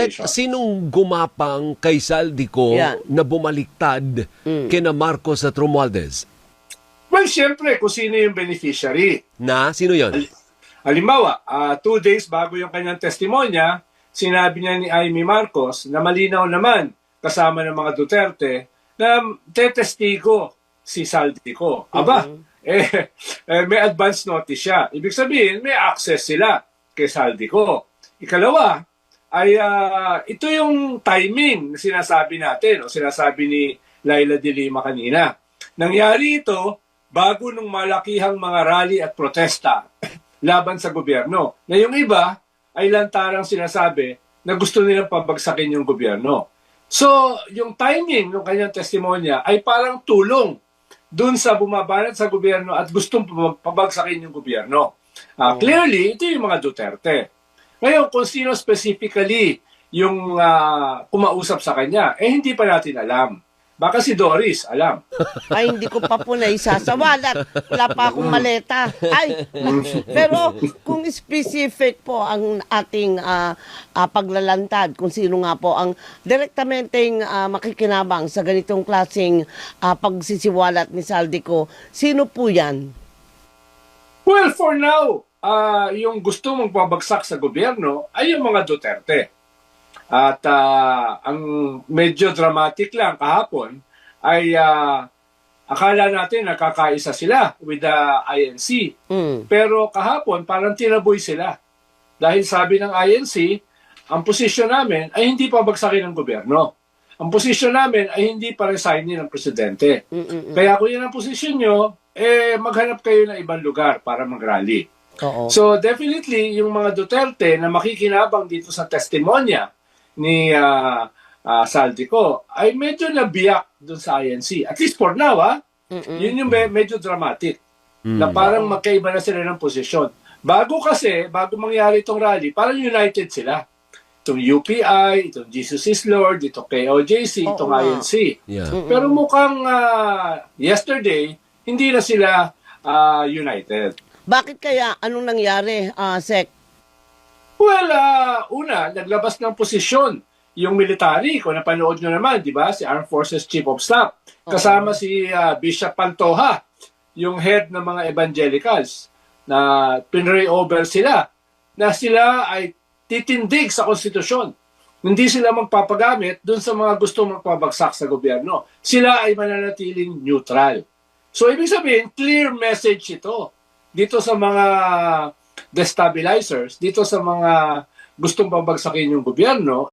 qualifications. Sinong gumapang kay Saldico na bumaliktad kina Marcos at Romualdez? Well, siyempre, kung sino yung beneficiary. Sino yon? Halimbawa, 2 days bago yung kanyang testimonya, sinabi niya ni Amy Marcos na malinaw naman kasama ng mga Duterte na tetestigo si Saldico. Aba, may advance notice siya. Ibig sabihin, may access sila kay Saldico. Ikalawa, ay ito yung timing na sinasabi natin o sinasabi ni Laila de Lima kanina. Nangyari ito bago nung malakihang mga rally at protesta laban sa gobyerno. Na yung iba ay lantarang sinasabi na gusto nilang pabagsakin yung gobyerno. So, yung timing ng kanyang testimonya ay parang tulong dun sa bumabanat sa gobyerno at gustong pabagsakin yung gobyerno. Clearly, ito yung mga Duterte. Ngayon, kung sino specifically yung kumausap sa kanya, hindi pa natin alam. Baka si Doris, alam. Ay, hindi ko pa po naisasawalat. Wala pa akong maleta. Pero kung specific po ang ating paglalantad, kung sino nga po ang direktamenteng makikinabang sa ganitong klaseng pagsisiwalat ni Saldico, sino po yan? Well, for now, yung gusto mong pabagsak sa gobyerno ay yung mga Duterte. At ang medyo dramatic lang kahapon ay akala natin nakakaisa sila with the INC. Pero kahapon parang tinaboy sila. Dahil sabi ng INC, ang posisyon namin ay hindi pabagsakin ng gobyerno. Ang posisyon namin ay hindi pa resignin ng presidente. Kaya kung yan ang posisyon nyo, maghanap kayo ng ibang lugar para mag-rally. So definitely, yung mga Duterte na makikinabang dito sa testimonya ni Saldico ay medyo nabiyak dun sa INC. At least for now, yun yung medyo dramatic. Na parang magkaiba na sila ng posisyon. Bago mangyari itong rally, parang united sila. Itong UPI, itong Jesus is Lord, itong KOJC, itong INC. Pero mukhang yesterday, hindi na sila united. Bakit kaya? Anong nangyari, Sec? Well, una, naglabas ng posisyon yung military. Kung napanood nyo naman, di ba? Si Armed Forces Chief of Staff. Kasama si Bishop Pantoja, yung head ng mga evangelicals, na pinre-over sila, na sila ay titindig sa konstitusyon. Hindi sila magpapagamit dun sa mga gusto magpabagsak sa gobyerno. Sila ay mananatiling neutral. So, ibig sabihin, clear message ito dito sa mga destabilizers, dito sa mga gustong pabagsakin yung gobyerno,